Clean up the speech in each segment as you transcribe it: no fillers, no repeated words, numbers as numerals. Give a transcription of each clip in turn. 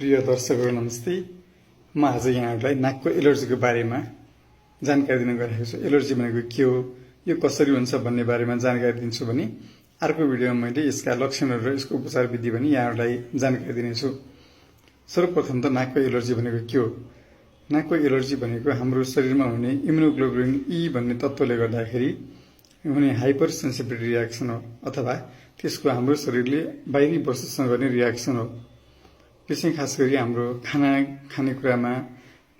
प्रिय दर्शकहरू नमस्ते। म आज यहाँहरूलाई नाकको एलर्जीको बारेमा जानकारी दिन गइरहेको छु। एलर्जी भनेको के हो, यो कसरी हुन्छ भन्ने बारेमा जानकारी दिन्छु भने अर्को भिडियोमा मैले यसका लक्षणहरू र यसको उपचार विधि पनि यहाँहरूलाई जानकारी दिनेछु। सर्वप्रथम त नाकको एलर्जी भनेको के हो? नाकको एलर्जी भनेको हाम्रो शरीरमा हुने इम्युनोग्लोबुलिन ई भन्ने तत्त्वले गर्दाखेरि हुने हाइपर सेन्सिटिभिटी रियाक्सन हो, अथवा त्यसको हाम्रो शरीरले बाहिरी वस्तुसँग गर्ने रियाक्सन हो। त्यसै खास गरी हाम्रो खाना खाने कुरामा,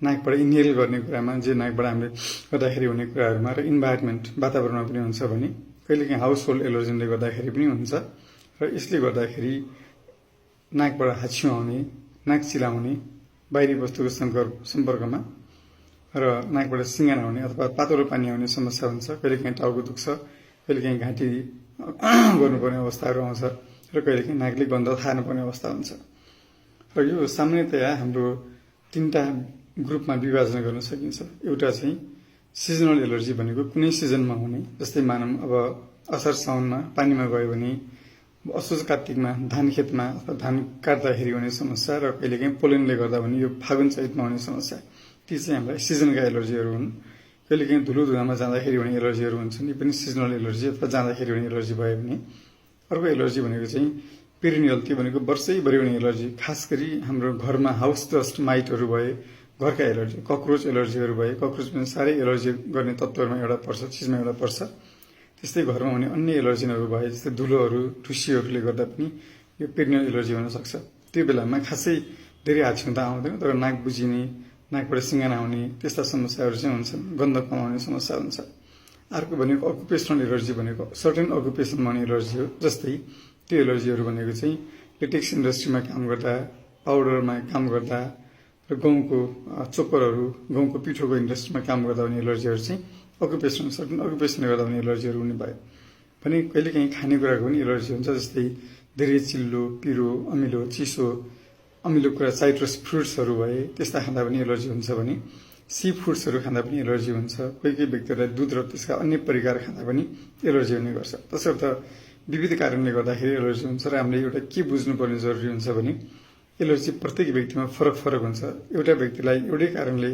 नाकबाट इनहेल गर्ने कुरामा, जे नाकबाट हामीले गर्दाखेरि हुने कुराहरूमा र इन्भाइरोमेन्ट वातावरणमा पनि हुन्छ भने कहिलेकाहीँ हाउस होल्ड एलर्जीले गर्दाखेरि पनि हुन्छ। र यसले गर्दाखेरि नाकबाट हाच्छिउँ आउने, नाक चिलाउने, बाहिरी वस्तुको सम्पर्कमा र नाकबाट सिङ्गाना आउने अथवा पातलो पानी आउने समस्या हुन्छ। कहिलेकाहीँ टाउको दुख्छ, कहिलेकाहीँ घाँटी गर्नुपर्ने अवस्थाहरू आउँछ र कहिलेकाहीँ नाकले गन्ध थार्नुपर्ने अवस्था हुन्छ। र यो सामान्यतया हाम्रो तीनटा ग्रुपमा विभाजन गर्न सकिन्छ। एउटा चाहिँ सिजनल एलर्जी भनेको कुनै सिजनमा हुने, जस्तै मानौँ अब असार साउनमा पानीमा गयो भने, असोज कार्तिकमा धान खेतमा अथवा धान काट्दाखेरि हुने समस्या, र कहिलेकाहीँ पोलेनले गर्दा भने यो फागुन चैतमा हुने समस्या, ती चाहिँ हामीलाई सिजनका एलर्जीहरू हुन्। कहिलेकाहीँ धुलो धुवामा जाँदाखेरि हुने एलर्जीहरू हुन्छन्, यी पनि सिजनल एलर्जी अथवा जाँदाखेरि हुने एलर्जी भयो भने। अर्को एलर्जी भनेको चाहिँ पेरिनियल, त्यो भनेको वर्षैभरि हुने एलर्जी। खास गरी हाम्रो घरमा हाउस डस्ट माइटहरू भए, घरका एलर्जी, ककरोच एलर्जीहरू भए, ककरोच पनि साह्रै एलर्जी गर्ने तत्त्वहरूमा एउटा पर्छ, चिजमा एउटा पर्छ। त्यस्तै घरमा हुने अन्य एलर्जीहरू भए, जस्तै धुलोहरू, ढुसीहरूले गर्दा पनि यो पेरिनियल एलर्जी हुन सक्छ। त्यो बेलामा खासै धेरै हाच्छिउँ त आउँदैन, तर नाक बुझिने, नाकबाट सिङ्गाना आउने त्यस्ता समस्याहरू चाहिँ हुन्छन्, गन्ध कमाउने समस्या हुन्छ। अर्को भनेको अकुपेसनल एलर्जी भनेको सर्टेन अकुपेसनमा हुने एलर्जी हो। जस्तै त्यो एलर्जीहरू भनेको चाहिँ लेटेक्स इन्डस्ट्रीमा काम गर्दा, पाउडरमा काम गर्दा, र गहुँको चोपरहरू, गहुँको पिठोको इन्डस्ट्रीमा काम गर्दा हुने एलर्जीहरू चाहिँ अकुपेसनल, सर्टेन अकुपेसनले गर्दा हुने एलर्जीहरू हुने भयो भने। कहिलेकाहीँ खानेकुराको पनि एलर्जी हुन्छ, जस्तै धेरै चिल्लो, पिरो, अमिलो, चिसो, अमिलो कुरा, साइट्रस फ्रुट्सहरू भए त्यस्ता खाँदा पनि एलर्जी हुन्छ भने। सी फुड्सहरू खाँदा पनि एलर्जी हुन्छ। कोही कोही व्यक्तिहरूलाई दुध र त्यसका अन्य परिकार खाँदा पनि एलर्जी हुने गर्छ। तसर्थ विविध कारणले गर्दाखेरि एलर्जी हुन्छ र हामीले एउटा के बुझ्नुपर्ने जरुरी हुन्छ भने एलर्जी प्रत्येक व्यक्तिमा फरक फरक हुन्छ। एउटा व्यक्तिलाई एउटै कारणले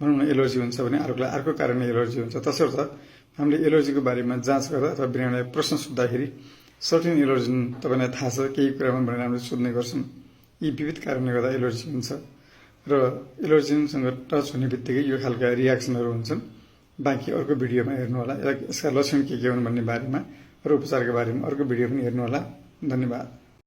भनौँ न एलर्जी हुन्छ भने अर्कोलाई अर्को कारणले एलर्जी हुन्छ। तसर्थ हामीले एलर्जीको बारेमा जाँच गर्दा अथवा बिरामीलाई प्रश्न सोद्धाखेरि सर्टेन एलर्जी तपाईँलाई थाहा छ केही कुरामा भनेर हामीले सोध्ने गर्छौँ। यी विविध कारणले गर्दा एलर्जी हुन्छ र एलर्जीसँग टच हुने बित्तिकै यो खालका रियाक्सनहरू हुन्छन्। बाँकी अर्को भिडियोमा हेर्नु होला, यसका लक्षण के हुन् भन्ने बारेमा र उपचारको बारेमा अर्को भिडियो पनि हेर्नु होला। धन्यवाद।